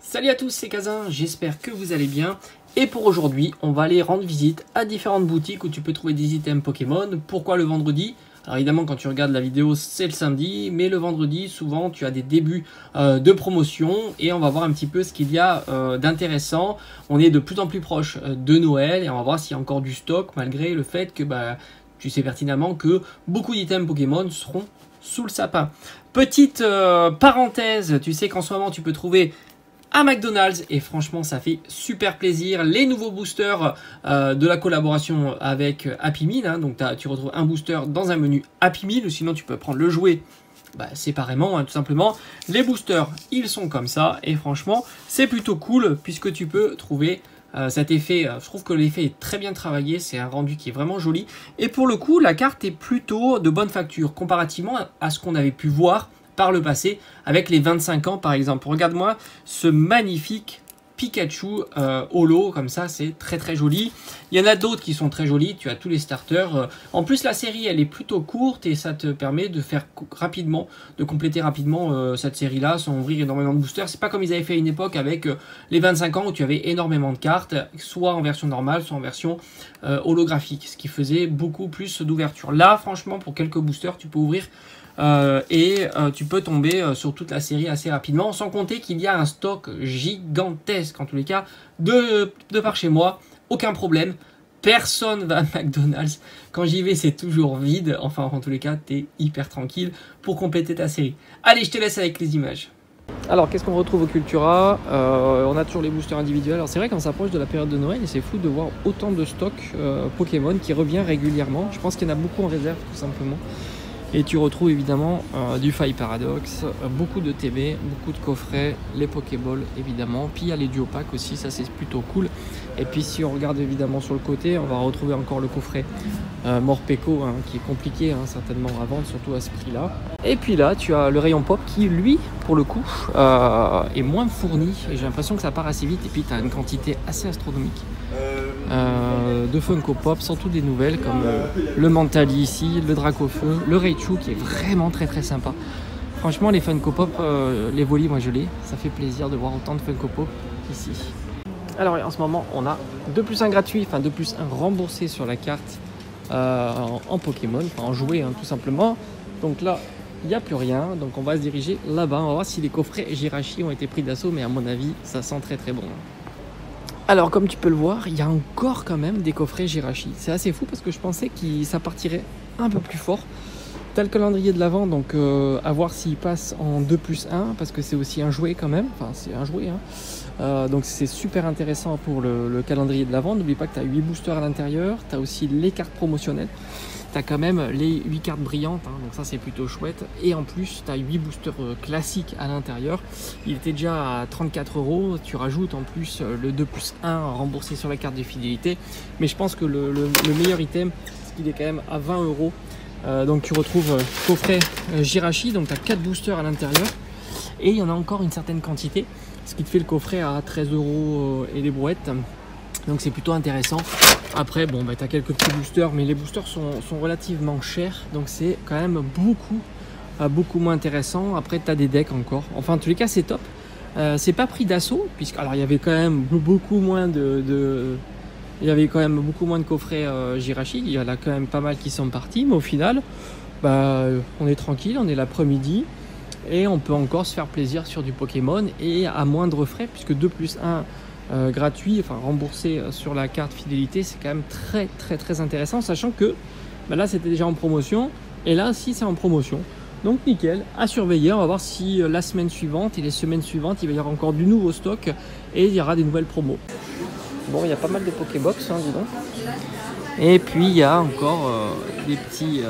Salut à tous, c'est Kazin, j'espère que vous allez bien. Et pour aujourd'hui, on va aller rendre visite à différentes boutiques où tu peux trouver des items Pokémon. Pourquoi le vendredi? Alors évidemment, quand tu regardes la vidéo, c'est le samedi, mais le vendredi, souvent, tu as des débuts de promotion et on va voir un petit peu ce qu'il y a d'intéressant. On est de plus en plus proche de Noël et on va voir s'il y a encore du stock, malgré le fait que tu sais pertinemment que beaucoup d'items Pokémon seront sous le sapin. Petite parenthèse, tu sais qu'en ce moment, tu peux trouver à McDonald's et franchement ça fait super plaisir les nouveaux boosters de la collaboration avec Happy Meal, hein. Donc tu retrouves un booster dans un menu Happy Meal ou sinon tu peux prendre le jouet séparément, hein, tout simplement. Les boosters ils sont comme ça et franchement c'est plutôt cool puisque tu peux trouver cet effet. Je trouve que l'effet est très bien travaillé, c'est un rendu qui est vraiment joli et pour le coup la carte est plutôt de bonne facture comparativement à ce qu'on avait pu voir par le passé avec les 25 ans par exemple. Regarde-moi ce magnifique Pikachu holo comme ça, c'est très très joli. Il y en a d'autres qui sont très jolis, tu as tous les starters. En plus la série elle est plutôt courte et ça te permet de faire rapidement, de compléter rapidement cette série là sans ouvrir énormément de boosters. C'est pas comme ils avaient fait à une époque avec les 25 ans où tu avais énormément de cartes, soit en version normale, soit en version holographique, ce qui faisait beaucoup plus d'ouverture. Là franchement pour quelques boosters tu peux ouvrir tu peux tomber sur toute la série assez rapidement, sans compter qu'il y a un stock gigantesque en tous les cas de par chez moi, aucun problème, personne va à McDonald's, quand j'y vais c'est toujours vide, enfin en tous les cas t'es hyper tranquille pour compléter ta série. Allez, je te laisse avec les images. Alors qu'est-ce qu'on retrouve au Cultura? On a toujours les boosters individuels. Alors c'est vrai qu'on s'approche de la période de Noël et c'est fou de voir autant de stock Pokémon qui revient régulièrement. Je pense qu'il y en a beaucoup en réserve tout simplement. Et tu retrouves évidemment du Fire Paradox, beaucoup de TB, beaucoup de coffrets, les Pokéballs évidemment, puis il y a les duo packs aussi, ça c'est plutôt cool. Et puis si on regarde évidemment sur le côté, on va retrouver encore le coffret Morpeko qui est compliqué certainement à vendre, surtout à ce prix là. Et puis là tu as le rayon pop qui lui pour le coup est moins fourni et j'ai l'impression que ça part assez vite et puis tu as une quantité assez astronomique de Funko Pop, surtout des nouvelles comme le Mentali ici, le Dracofeu, le Raichu qui est vraiment très très sympa. Franchement les Funko Pop, les Volis moi je l'ai, ça fait plaisir de voir autant de Funko Pop ici. Alors en ce moment on a 2+1 gratuit, enfin 2+1 remboursé sur la carte en Pokémon, enfin en jouet tout simplement. Donc là il n'y a plus rien, donc on va se diriger là-bas, on va voir si les coffrets Jirachi ont été pris d'assaut, mais à mon avis ça sent très très bon. Alors comme tu peux le voir, il y a encore quand même des coffrets Jirachi. C'est assez fou parce que je pensais que ça partirait un peu plus fort. Tu as le calendrier de l'Avent, donc à voir s'il passe en 2+1 parce que c'est aussi un jouet quand même. Enfin c'est un jouet. Donc c'est super intéressant pour le calendrier de l'Avent. N'oublie pas que tu as 8 boosters à l'intérieur. Tu as aussi les cartes promotionnelles. Tu as quand même les 8 cartes brillantes, donc ça c'est plutôt chouette. Et en plus, tu as 8 boosters classiques à l'intérieur. Il était déjà à 34 €. Tu rajoutes en plus le 2+1 remboursé sur la carte de fidélité. Mais je pense que le meilleur item, c'est qu'il est quand même à 20 €. Donc tu retrouves coffret Jirachi, donc tu as 4 boosters à l'intérieur. Et il y en a encore une certaine quantité, ce qui te fait le coffret à 13 € et les brouettes. Donc c'est plutôt intéressant. Après bon tu as quelques petits boosters, mais les boosters sont relativement chers, donc c'est quand même beaucoup moins intéressant. Après tu as des decks encore, enfin en tous les cas c'est top. C'est pas pris d'assaut puisque alors il y avait quand même beaucoup moins de coffrets Jirachi. Il y en a quand même pas mal qui sont partis, mais au final on est tranquille, on est l'après-midi et on peut encore se faire plaisir sur du Pokémon et à moindre frais puisque 2+1 gratuit, enfin remboursé sur la carte fidélité, c'est quand même très très très intéressant, sachant que là c'était déjà en promotion et là si c'est en promotion, donc nickel, à surveiller. On va voir si la semaine suivante et les semaines suivantes il va y avoir encore du nouveau stock et il y aura des nouvelles promos. Bon, il y a pas mal de Pokébox dis donc, et puis il y a encore des petits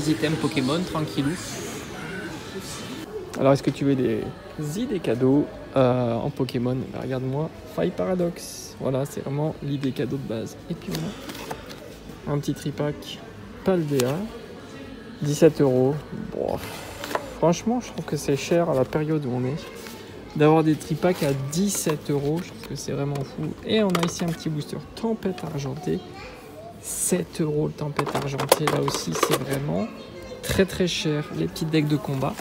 items Pokémon tranquillou. Alors est-ce que tu veux des idées cadeaux en Pokémon? Regarde-moi, Fire Paradox, voilà c'est vraiment l'idée cadeau de base. Et puis on a un petit tripack Paldea, 17 €. Bon, franchement je trouve que c'est cher à la période où on est d'avoir des tripacks à 17 €, je trouve que c'est vraiment fou. Et on a ici un petit booster Tempête Argentée, 7 € le Tempête Argentée, là aussi c'est vraiment très très cher. Les petits decks de combat,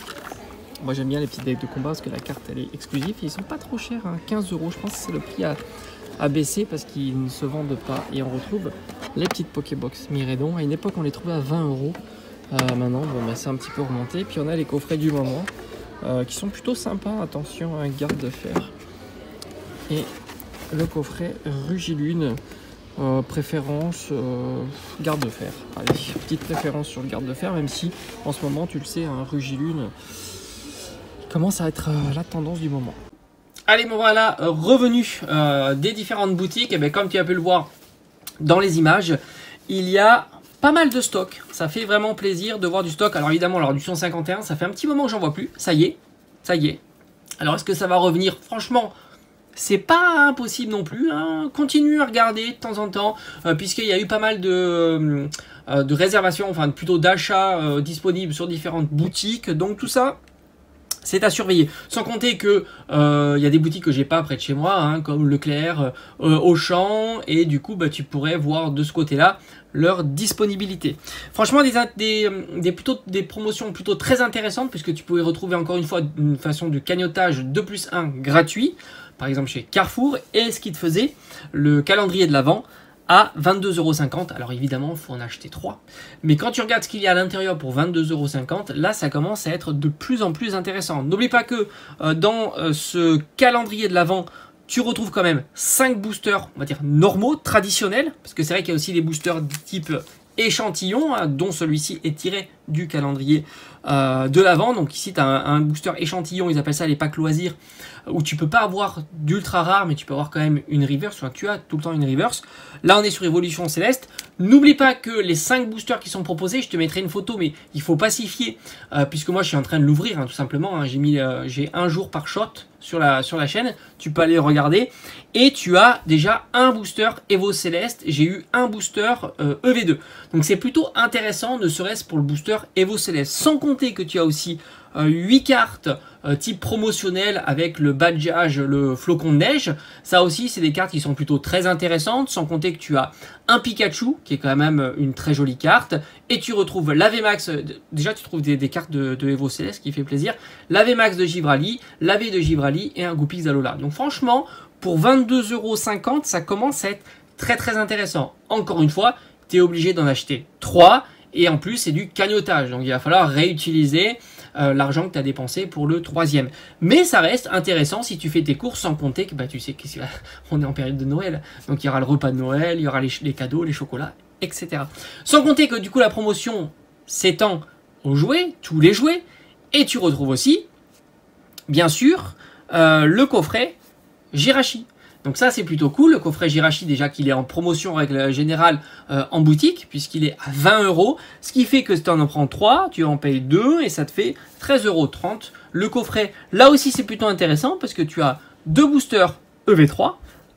Moi j'aime bien les petits decks de combat parce que la carte elle est exclusive. Ils sont pas trop chers, hein, 15 €. Je pense que c'est le prix à baisser parce qu'ils ne se vendent pas. Et on retrouve les petites Pokébox Miredon. À une époque on les trouvait à 20 €. Maintenant bon, bah, c'est un petit peu remonté. Puis on a les coffrets du moment qui sont plutôt sympas. Attention, un garde de fer. Et le coffret Rugilune. Préférence garde de fer. Allez, petite préférence sur le garde de fer, même si en ce moment tu le sais, un Rugilune commence à être la tendance du moment. Allez, bon voilà, revenu des différentes boutiques. Et bien, comme tu as pu le voir dans les images, il y a pas mal de stock. Ça fait vraiment plaisir de voir du stock. Alors évidemment, alors du 151, ça fait un petit moment que j'en vois plus. Ça y est, ça y est. Alors est-ce que ça va revenir? Franchement, c'est pas impossible non plus, hein. Continue à regarder de temps en temps, puisqu'il y a eu pas mal de réservations, enfin plutôt d'achats disponibles sur différentes boutiques. Donc tout ça, c'est à surveiller. Sans compter que y a des boutiques que j'ai pas près de chez moi, hein, comme Leclerc, Auchan, et du coup bah, tu pourrais voir de ce côté-là leur disponibilité. Franchement, des promotions plutôt très intéressantes, puisque tu pouvais retrouver encore une fois une façon de cagnotage 2+1 gratuit, par exemple chez Carrefour, et ce qui te faisait le calendrier de l'Avent à 22,50 €. Alors évidemment, il faut en acheter 3. Mais quand tu regardes ce qu'il y a à l'intérieur pour 22,50 €, là, ça commence à être de plus en plus intéressant. N'oublie pas que dans ce calendrier de l'Avent, tu retrouves quand même 5 boosters, on va dire normaux, traditionnels, parce que c'est vrai qu'il y a aussi des boosters type échantillon, hein, dont celui-ci est tiré du calendrier de l'Avent. Donc ici, tu as un booster échantillon, ils appellent ça les packs loisirs, où tu peux pas avoir d'ultra rare, mais tu peux avoir quand même une reverse, enfin, tu as tout le temps une reverse. Là, on est sur Évolution Céleste. N'oublie pas que les 5 boosters qui sont proposés, je te mettrai une photo, mais il faut pacifier, puisque moi, je suis en train de l'ouvrir, hein, tout simplement. Hein, j'ai un jour par shot sur la chaîne, tu peux aller regarder. Et tu as déjà un booster Evo Céleste, j'ai eu un booster EV2. Donc c'est plutôt intéressant, ne serait-ce pour le booster Evo Céleste. Sans compter que tu as aussi 8 cartes type promotionnel avec le badgeage, le flocon de neige. Ça aussi, c'est des cartes qui sont plutôt très intéressantes. Sans compter que tu as un Pikachu, qui est quand même une très jolie carte. Et tu retrouves l'AVMAX. Déjà, tu trouves des cartes de Evo Céleste qui fait plaisir. L'AVMAX de Givrali, l'AV de Givrali et un Goupix Alola. Donc franchement, pour 22,50 €, ça commence à être très très intéressant. Encore une fois, tu es obligé d'en acheter 3. Et en plus, c'est du cagnotage. Donc il va falloir réutiliser l'argent que tu as dépensé pour le 3e. Mais ça reste intéressant si tu fais tes courses, sans compter que bah, tu sais qu'on est en période de Noël. Donc il y aura le repas de Noël, il y aura les cadeaux, les chocolats, etc. Sans compter que du coup la promotion s'étend aux jouets, tous les jouets. Et tu retrouves aussi, bien sûr, le coffret Jirachi. Donc ça c'est plutôt cool, le coffret Jirachi déjà qu'il est en promotion en règle générale en boutique, puisqu'il est à 20 €, ce qui fait que si tu en prends 3, tu en payes 2 et ça te fait 13,30 €. Le coffret, là aussi c'est plutôt intéressant parce que tu as 2 boosters EV3,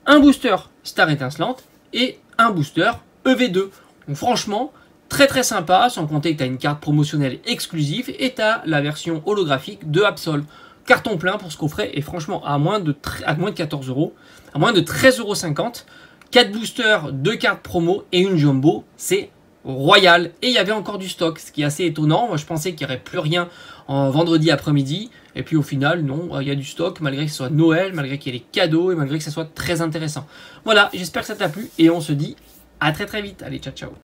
un booster Star Étincelante et un booster EV2. Donc franchement, très très sympa, sans compter que tu as une carte promotionnelle exclusive et tu as la version holographique de Absol. Carton plein pour ce coffret et franchement à moins de 14 €, à moins de 13,50 €, 4 boosters, 2 cartes promo et une jumbo, c'est royal. Et il y avait encore du stock, ce qui est assez étonnant. Moi je pensais qu'il n'y aurait plus rien en vendredi après-midi et puis au final non, il y a du stock malgré que ce soit Noël, malgré qu'il y ait les cadeaux et malgré que ça soit très intéressant. Voilà, j'espère que ça t'a plu et on se dit à très très vite. Allez, ciao ciao.